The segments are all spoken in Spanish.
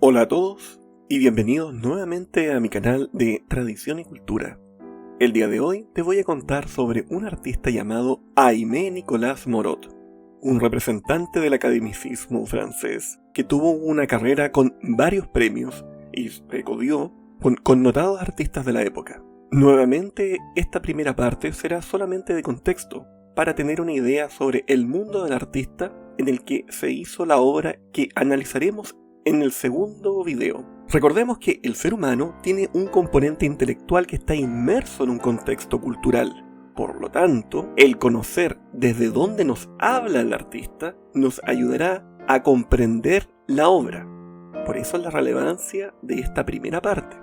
Hola a todos y bienvenidos nuevamente a mi canal de Tradición y Cultura. El día de hoy te voy a contar sobre un artista llamado Aimé Nicolas Morot, un representante del academicismo francés que tuvo una carrera con varios premios y se codió con connotados artistas de la época. Nuevamente, esta primera parte será solamente de contexto para tener una idea sobre el mundo del artista en el que se hizo la obra que analizaremos en el segundo video. Recordemos que el ser humano tiene un componente intelectual que está inmerso en un contexto cultural. Por lo tanto, el conocer desde dónde nos habla el artista nos ayudará a comprender la obra. Por eso es la relevancia de esta primera parte.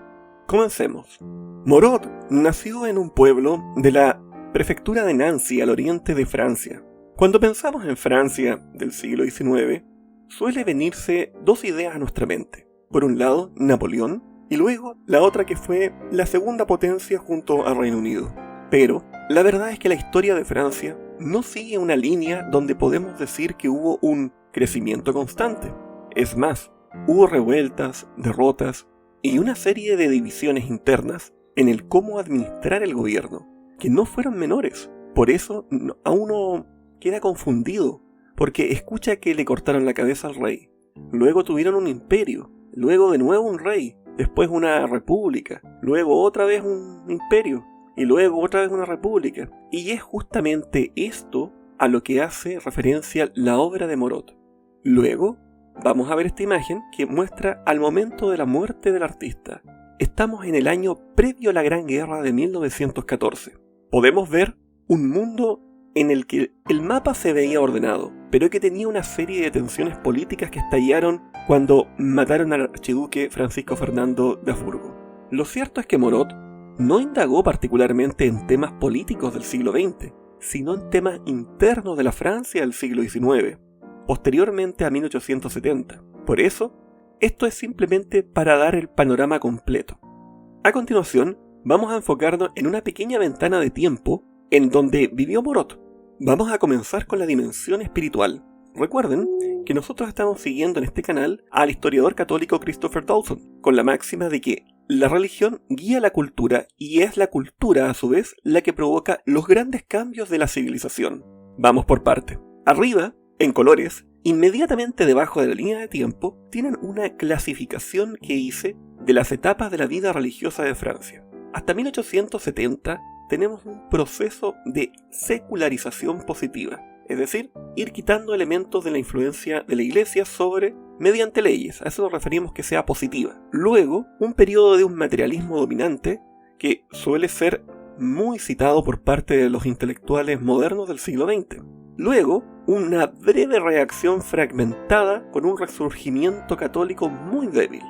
Comencemos. Morot nació en un pueblo de la prefectura de Nancy, al oriente de Francia. Cuando pensamos en Francia del siglo XIX, suele venirse dos ideas a nuestra mente. Por un lado, Napoleón, y luego la otra que fue la segunda potencia junto al Reino Unido. Pero la verdad es que la historia de Francia no sigue una línea donde podemos decir que hubo un crecimiento constante. Es más, hubo revueltas, derrotas y una serie de divisiones internas en el cómo administrar el gobierno, que no fueron menores. Por eso a uno queda confundido, porque escucha que le cortaron la cabeza al rey, luego tuvieron un imperio, luego de nuevo un rey, después una república, luego otra vez un imperio, y luego otra vez una república. Y es justamente esto a lo que hace referencia la obra de Morot. Luego vamos a ver esta imagen que muestra al momento de la muerte del artista. Estamos en el año previo a la Gran Guerra de 1914. Podemos ver un mundo en el que el mapa se veía ordenado, pero que tenía una serie de tensiones políticas que estallaron cuando mataron al archiduque Francisco Fernando de Habsburgo. Lo cierto es que Morot no indagó particularmente en temas políticos del siglo XX, sino en temas internos de la Francia del siglo XIX, posteriormente a 1870. Por eso, esto es simplemente para dar el panorama completo. A continuación, vamos a enfocarnos en una pequeña ventana de tiempo en donde vivió Morot. Vamos a comenzar con la dimensión espiritual. Recuerden que nosotros estamos siguiendo en este canal al historiador católico Christopher Dawson, con la máxima de que la religión guía la cultura y es la cultura a su vez la que provoca los grandes cambios de la civilización. Vamos por parte. Arriba, en colores, inmediatamente debajo de la línea de tiempo, tienen una clasificación que hice de las etapas de la vida religiosa de Francia. Hasta 1870 tenemos un proceso de secularización positiva, es decir, ir quitando elementos de la influencia de la iglesia mediante leyes, a eso nos referimos que sea positiva. Luego, un periodo de un materialismo dominante que suele ser muy citado por parte de los intelectuales modernos del siglo XX. Luego, una breve reacción fragmentada con un resurgimiento católico muy débil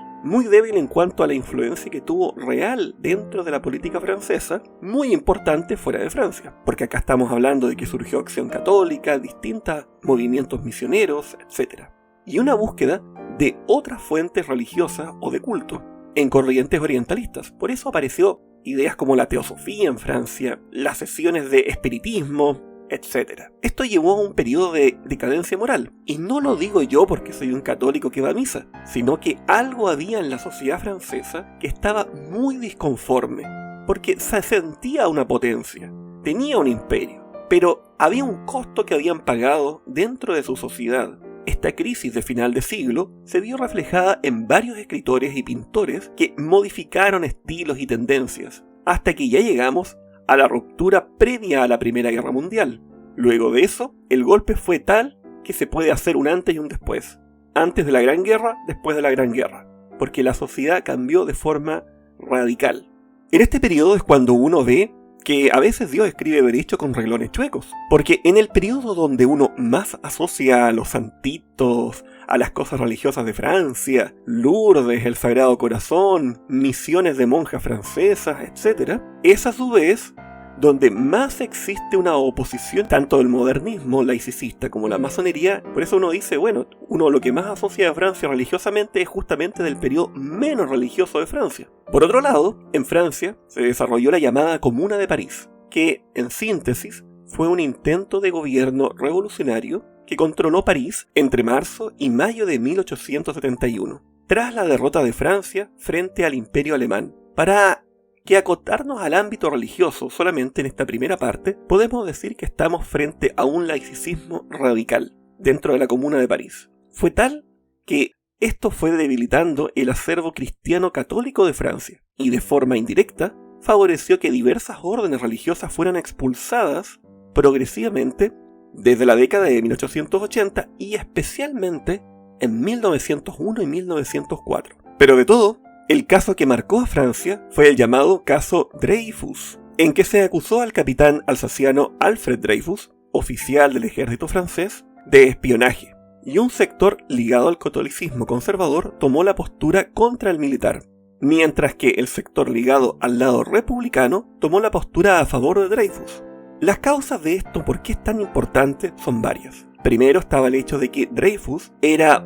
en cuanto a la influencia que tuvo real dentro de la política francesa, muy importante fuera de Francia, porque acá estamos hablando de que surgió Acción Católica, distintos movimientos misioneros, etc. Y una búsqueda de otras fuentes religiosas o de culto en corrientes orientalistas. Por eso apareció ideas como la teosofía en Francia, las sesiones de espiritismo, etc. Esto llevó a un periodo de decadencia moral, y no lo digo yo porque soy un católico que va a misa, sino que algo había en la sociedad francesa que estaba muy disconforme, porque se sentía una potencia, tenía un imperio, pero había un costo que habían pagado dentro de su sociedad. Esta crisis de final de siglo se vio reflejada en varios escritores y pintores que modificaron estilos y tendencias, hasta que ya llegamos a la ruptura previa a la Primera Guerra Mundial. Luego de eso, el golpe fue tal que se puede hacer un antes y un después. Antes de la Gran Guerra, después de la Gran Guerra. Porque la sociedad cambió de forma radical. En este periodo es cuando uno ve que a veces Dios escribe derecho con renglones chuecos. Porque en el periodo donde uno más asocia a los santitos, a las cosas religiosas de Francia, Lourdes, el Sagrado Corazón, misiones de monjas francesas, etc., es a su vez donde más existe una oposición tanto del modernismo laicista como la masonería. Por eso uno dice, bueno, uno lo que más asocia a Francia religiosamente es justamente del periodo menos religioso de Francia. Por otro lado, en Francia se desarrolló la llamada Comuna de París, que, en síntesis, fue un intento de gobierno revolucionario que controló París entre marzo y mayo de 1871. tras la derrota de Francia frente al Imperio Alemán. Para que acotarnos al ámbito religioso solamente en esta primera parte, podemos decir que estamos frente a un laicismo radical dentro de la Comuna de París. Fue tal que esto fue debilitando el acervo cristiano católico de Francia y de forma indirecta favoreció que diversas órdenes religiosas fueran expulsadas progresivamente desde la década de 1880 y especialmente en 1901 y 1904. Pero de todo, el caso que marcó a Francia fue el llamado caso Dreyfus, en que se acusó al capitán alsaciano Alfred Dreyfus, oficial del ejército francés, de espionaje, y un sector ligado al catolicismo conservador tomó la postura contra el militar, mientras que el sector ligado al lado republicano tomó la postura a favor de Dreyfus. Las causas de esto, por qué es tan importante, son varias. Primero estaba el hecho de que Dreyfus era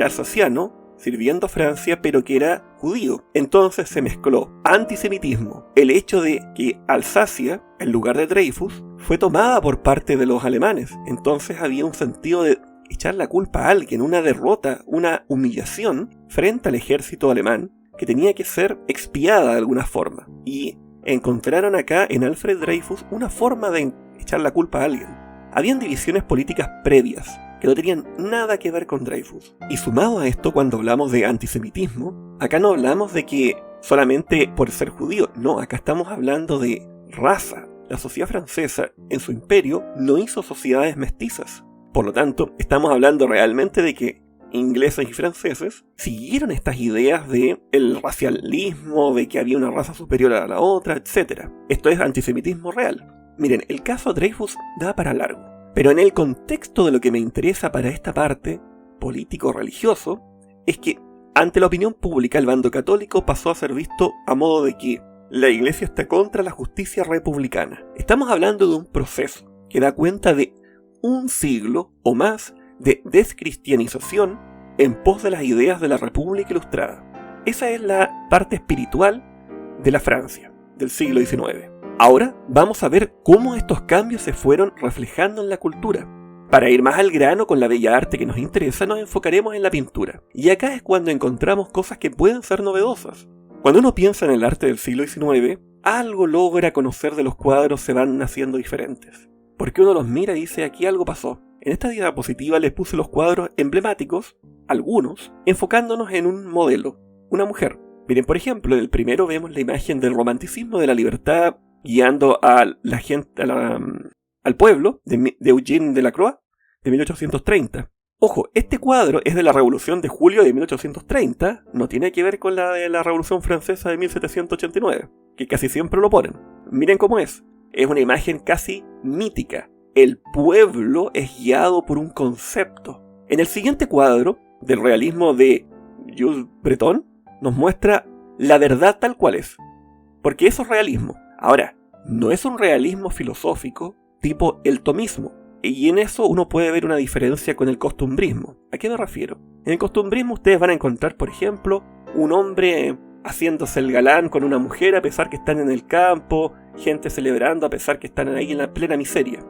alsaciano, sirviendo a Francia, pero que era judío. Entonces se mezcló antisemitismo, el hecho de que Alsacia, en lugar de Dreyfus, fue tomada por parte de los alemanes. Entonces había un sentido de echar la culpa a alguien, una derrota, una humillación frente al ejército alemán que tenía que ser expiada de alguna forma. Y encontraron acá en Alfred Dreyfus una forma de echar la culpa a alguien. Habían divisiones políticas previas que no tenían nada que ver con Dreyfus. Y sumado a esto, cuando hablamos de antisemitismo, acá no hablamos de que solamente por ser judío, no, acá estamos hablando de raza. La sociedad francesa, en su imperio, no hizo sociedades mestizas. Por lo tanto, estamos hablando realmente de que ingleses y franceses siguieron estas ideas de el racialismo, de que había una raza superior a la otra, etc. Esto es antisemitismo real. Miren, el caso Dreyfus da para largo, pero en el contexto de lo que me interesa para esta parte, político-religioso, es que ante la opinión pública el bando católico pasó a ser visto a modo de que la iglesia está contra la justicia republicana. Estamos hablando de un proceso que da cuenta de un siglo o más de descristianización en pos de las ideas de la República Ilustrada. Esa es la parte espiritual de la Francia del siglo XIX. Ahora vamos a ver cómo estos cambios se fueron reflejando en la cultura. Para ir más al grano con la bella arte que nos interesa, nos enfocaremos en la pintura. Y acá es cuando encontramos cosas que pueden ser novedosas. Cuando uno piensa en el arte del siglo XIX, algo logra conocer de los cuadros se van haciendo diferentes. Porque uno los mira y dice, aquí algo pasó. En esta diapositiva les puse los cuadros emblemáticos, algunos, enfocándonos en un modelo, una mujer. Miren, por ejemplo, en el primero vemos la imagen del romanticismo de la libertad guiando a la gente, al pueblo de Eugène Delacroix de 1830. Ojo, este cuadro es de la Revolución de Julio de 1830, no tiene que ver con la de la Revolución Francesa de 1789, que casi siempre lo ponen. Miren cómo es una imagen casi mítica. El pueblo es guiado por un concepto. En el siguiente cuadro, del realismo de Jules Breton, nos muestra la verdad tal cual es. Porque eso es realismo. Ahora, no es un realismo filosófico tipo el tomismo. Y en eso uno puede ver una diferencia con el costumbrismo. ¿A qué me refiero? En el costumbrismo ustedes van a encontrar, por ejemplo, un hombre haciéndose el galán con una mujer a pesar que están en el campo, gente celebrando a pesar que están ahí en la plena miseria.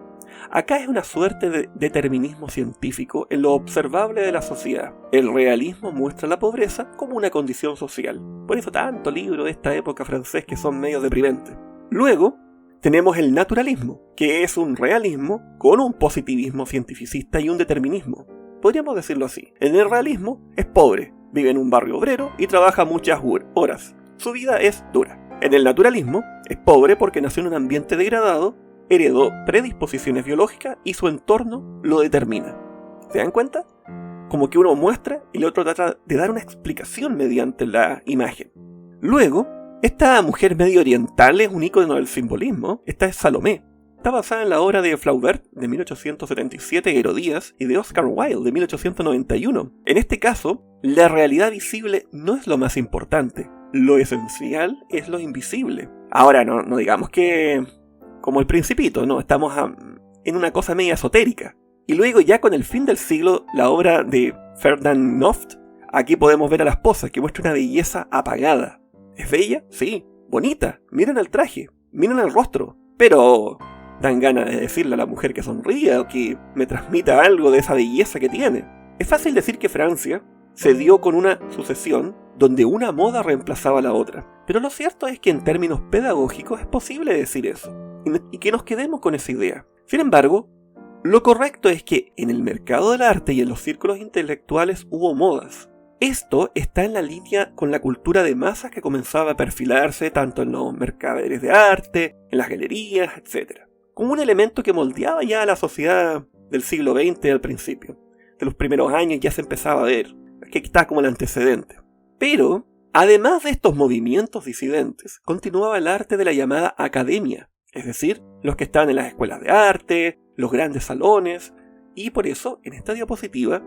Acá es una suerte de determinismo científico en lo observable de la sociedad. El realismo muestra la pobreza como una condición social. Por eso tanto libro de esta época francés que son medio deprimentes. Luego tenemos el naturalismo, que es un realismo con un positivismo cientificista y un determinismo. Podríamos decirlo así. En el realismo es pobre, vive en un barrio obrero y trabaja muchas horas. Su vida es dura. En el naturalismo es pobre porque nació en un ambiente degradado, heredó predisposiciones biológicas y su entorno lo determina. ¿Se dan cuenta? Como que uno muestra y el otro trata de dar una explicación mediante la imagen. Luego, esta mujer medio oriental es un ícono del simbolismo. Esta es Salomé. Está basada en la obra de Flaubert de 1877, Herodías, y de Oscar Wilde de 1891. En este caso, la realidad visible no es lo más importante. Lo esencial es lo invisible. Ahora, no digamos que como el Principito, no, estamos en una cosa media esotérica. Y luego ya con el fin del siglo, la obra de Ferdinand Noft, aquí podemos ver a la esposa que muestra una belleza apagada. ¿Es bella? Sí. Bonita. Miren el traje, miren el rostro. Pero dan ganas de decirle a la mujer que sonría o que me transmita algo de esa belleza que tiene. Es fácil decir que Francia se dio con una sucesión donde una moda reemplazaba a la otra. Pero lo cierto es que en términos pedagógicos es posible decir eso, y que nos quedemos con esa idea. Sin embargo, lo correcto es que en el mercado del arte y en los círculos intelectuales hubo modas. Esto está en la línea con la cultura de masas que comenzaba a perfilarse tanto en los mercaderes de arte, en las galerías, etc. Como un elemento que moldeaba ya a la sociedad del siglo XX al principio. De los primeros años ya se empezaba a ver, que aquí está como el antecedente. Pero, además de estos movimientos disidentes, continuaba el arte de la llamada academia, es decir, los que estaban en las escuelas de arte, los grandes salones, y por eso, en esta diapositiva,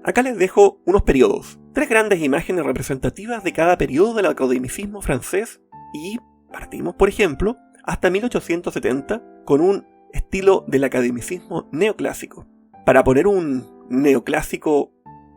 acá les dejo unos periodos, 3 grandes imágenes representativas de cada periodo del academicismo francés, y partimos, por ejemplo, hasta 1870 con un estilo del academicismo neoclásico. Para poner un neoclásico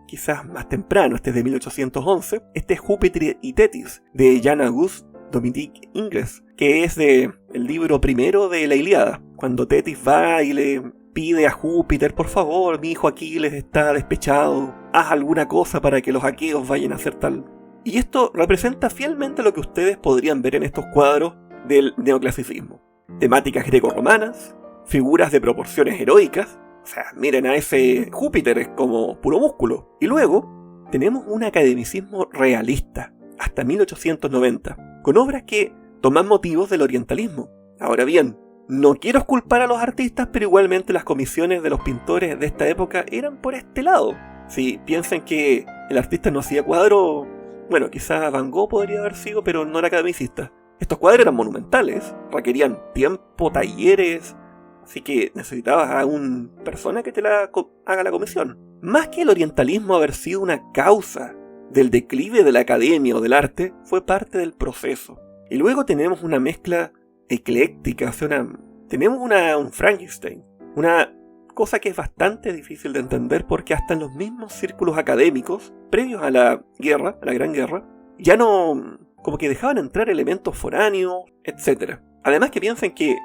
quizás más temprano, este es de 1811, este es Júpiter y Tétis, de Jean-Auguste Dominique Ingres, que es del libro primero de la Ilíada, cuando Tétis va y le pide a Júpiter, por favor, mi hijo Aquiles está despechado, haz alguna cosa para que los aqueos vayan a hacer tal. Y esto representa fielmente lo que ustedes podrían ver en estos cuadros del neoclasicismo. Temáticas greco-romanas, figuras de proporciones heroicas, o sea, miren a ese Júpiter, es como puro músculo. Y luego tenemos un academicismo realista, hasta 1890, con obras que toman motivos del orientalismo. Ahora bien, no quiero culpar a los artistas, pero igualmente las comisiones de los pintores de esta época eran por este lado. Si piensan que el artista no hacía cuadros, bueno, quizás Van Gogh podría haber sido, pero no era academicista. Estos cuadros eran monumentales, requerían tiempo, talleres, así que necesitabas a una persona que te haga la comisión. Más que el orientalismo haber sido una causa del declive de la academia o del arte, fue parte del proceso. Y luego tenemos una mezcla ecléctica, o sea, tenemos un Frankenstein, una cosa que es bastante difícil de entender porque hasta en los mismos círculos académicos, previos a la guerra, a la Gran Guerra, ya no, como que dejaban entrar elementos foráneos, etc. Además que piensen que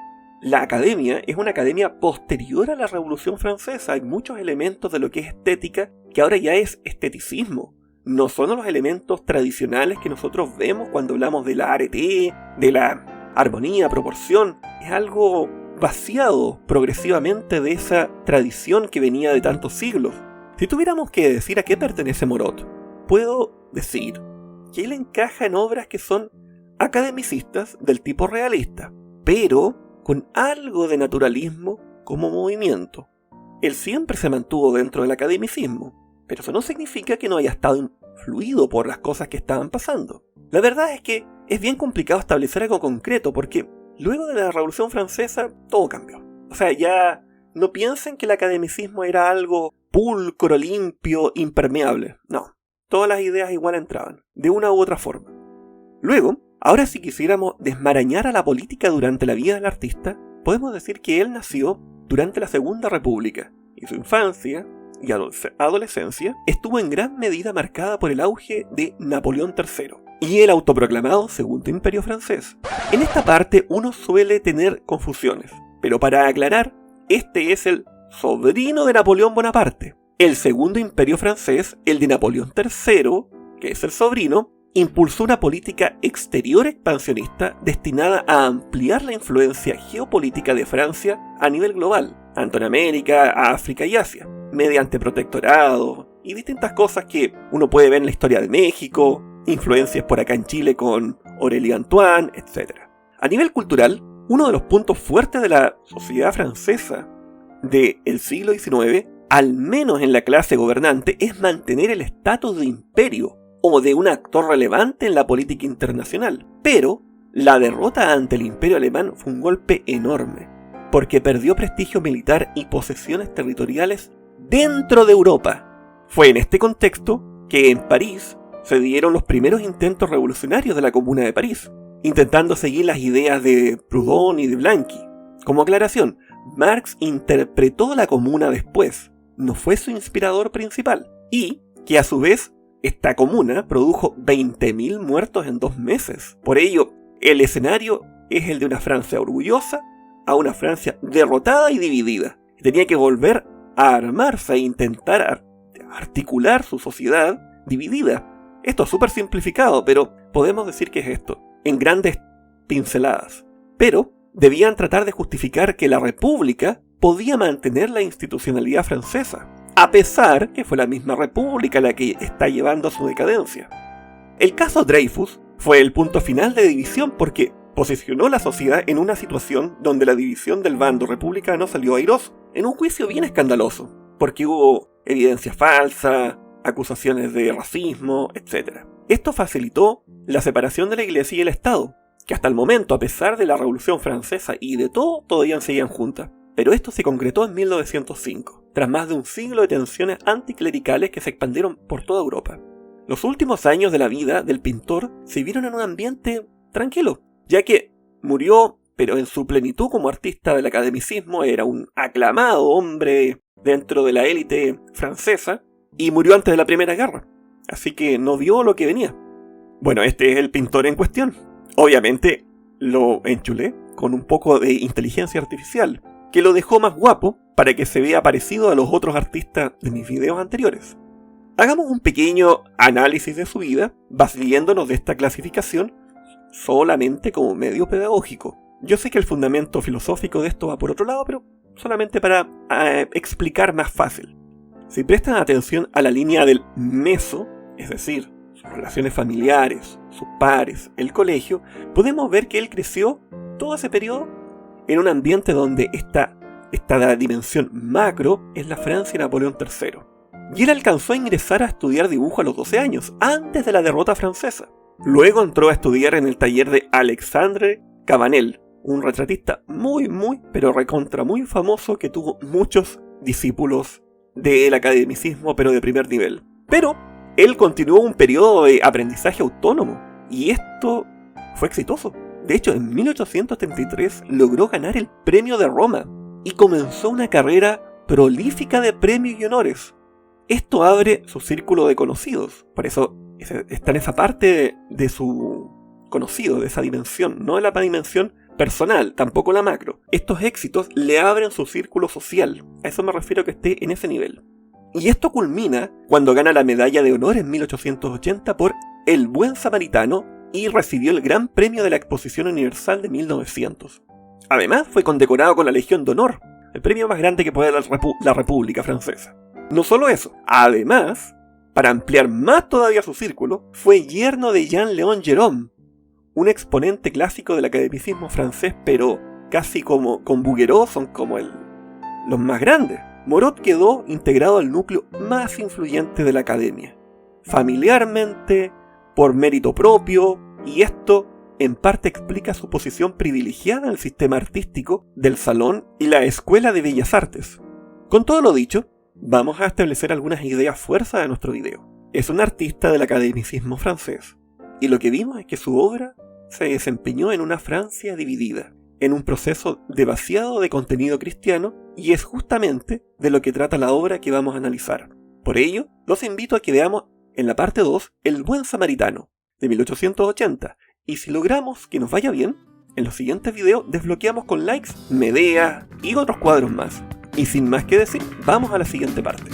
la academia es una academia posterior a la Revolución Francesa. Hay muchos elementos de lo que es estética que ahora ya es esteticismo. No son los elementos tradicionales que nosotros vemos cuando hablamos de la arete, de la armonía, proporción. Es algo vaciado progresivamente de esa tradición que venía de tantos siglos. Si tuviéramos que decir a qué pertenece Moreau, puedo decir que él encaja en obras que son academicistas del tipo realista, pero con algo de naturalismo como movimiento. Él siempre se mantuvo dentro del academicismo, pero eso no significa que no haya estado influido por las cosas que estaban pasando. La verdad es que es bien complicado establecer algo concreto porque luego de la Revolución Francesa todo cambió. O sea, ya no piensen que el academicismo era algo pulcro, limpio, impermeable. No, todas las ideas igual entraban, de una u otra forma. Luego, ahora si quisiéramos desmarañar a la política durante la vida del artista, podemos decir que él nació durante la Segunda República y su infancia y adolescencia estuvo en gran medida marcada por el auge de Napoleón III y el autoproclamado Segundo Imperio Francés. En esta parte uno suele tener confusiones, pero para aclarar, este es el sobrino de Napoleón Bonaparte. El Segundo Imperio Francés, el de Napoleón III, que es el sobrino, impulsó una política exterior expansionista destinada a ampliar la influencia geopolítica de Francia a nivel global, tanto en América, África y Asia, mediante protectorado y distintas cosas que uno puede ver en la historia de México, influencias por acá en Chile con Aurélie Antoine, etc. A nivel cultural, uno de los puntos fuertes de la sociedad francesa del siglo XIX, al menos en la clase gobernante, es mantener el estatus de imperio o de un actor relevante en la política internacional. Pero la derrota ante el imperio alemán fue un golpe enorme, porque perdió prestigio militar y posesiones territoriales dentro de Europa. Fue en este contexto que en París se dieron los primeros intentos revolucionarios de la Comuna de París, intentando seguir las ideas de Proudhon y de Blanqui. Como aclaración, Marx interpretó la Comuna después, no fue su inspirador principal, y que a su vez esta comuna produjo 20.000 muertos en 2 meses. Por ello, el escenario es el de una Francia orgullosa a una Francia derrotada y dividida. Tenía que volver a armarse e intentar articular su sociedad dividida. Esto es súper simplificado, pero podemos decir que es esto, en grandes pinceladas. Pero debían tratar de justificar que la República podía mantener la institucionalidad francesa, a pesar que fue la misma República la que está llevando a su decadencia. El caso Dreyfus fue el punto final de división porque posicionó la sociedad en una situación donde la división del bando republicano salió airoso, en un juicio bien escandaloso, porque hubo evidencia falsa, acusaciones de racismo, etc. Esto facilitó la separación de la Iglesia y el Estado, que hasta el momento, a pesar de la Revolución Francesa y de todo, todavía seguían juntas. Pero esto se concretó en 1905, tras más de un siglo de tensiones anticlericales que se expandieron por toda Europa. Los últimos años de la vida del pintor se vieron en un ambiente tranquilo, ya que murió, pero en su plenitud como artista del academicismo, era un aclamado hombre dentro de la élite francesa, y murió antes de la Primera Guerra, así que no vio lo que venía. Bueno, este es el pintor en cuestión. Obviamente lo enchulé con un poco de inteligencia artificial, que lo dejó más guapo para que se vea parecido a los otros artistas de mis videos anteriores. Hagamos un pequeño análisis de su vida, basándonos de esta clasificación solamente como medio pedagógico. Yo sé que el fundamento filosófico de esto va por otro lado, pero solamente para explicar más fácil. Si prestan atención a la línea del meso, es decir, sus relaciones familiares, sus pares, el colegio, podemos ver que él creció todo ese periodo en un ambiente donde esta dimensión macro es la Francia de Napoleón III. Y él alcanzó a ingresar a estudiar dibujo a los 12 años, antes de la derrota francesa. Luego entró a estudiar en el taller de Alexandre Cabanel, un retratista muy, pero recontra muy famoso que tuvo muchos discípulos del academicismo, pero de primer nivel. Pero él continuó un periodo de aprendizaje autónomo, y esto fue exitoso. De hecho, en 1833 logró ganar el Premio de Roma, y comenzó una carrera prolífica de premios y honores. Esto abre su círculo de conocidos, por eso está en esa parte de su conocido, de esa dimensión, no en la dimensión personal, tampoco la macro. Estos éxitos le abren su círculo social, a eso me refiero que esté en ese nivel. Y esto culmina cuando gana la medalla de honor en 1880 por El Buen Samaritano y recibió el Gran Premio de la Exposición Universal de 1900. Además fue condecorado con la Legión de Honor, el premio más grande que puede dar la República Francesa. No solo eso, además, para ampliar más todavía su círculo, fue yerno de Jean-Léon Gérôme, un exponente clásico del academicismo francés, pero casi como con Bouguereau son como los más grandes. Moreau quedó integrado al núcleo más influyente de la academia, familiarmente, por mérito propio, y esto en parte explica su posición privilegiada en el sistema artístico del Salón y la Escuela de Bellas Artes. Con todo lo dicho, vamos a establecer algunas ideas fuerza de nuestro video. Es un artista del academicismo francés, y lo que vimos es que su obra se desempeñó en una Francia dividida, en un proceso de vaciado de contenido cristiano, y es justamente de lo que trata la obra que vamos a analizar. Por ello, los invito a que veamos en la parte 2 El Buen Samaritano, de 1880, y si logramos que nos vaya bien, en los siguientes videos desbloqueamos con likes Medea y otros cuadros más. Y sin más que decir, vamos a la siguiente parte.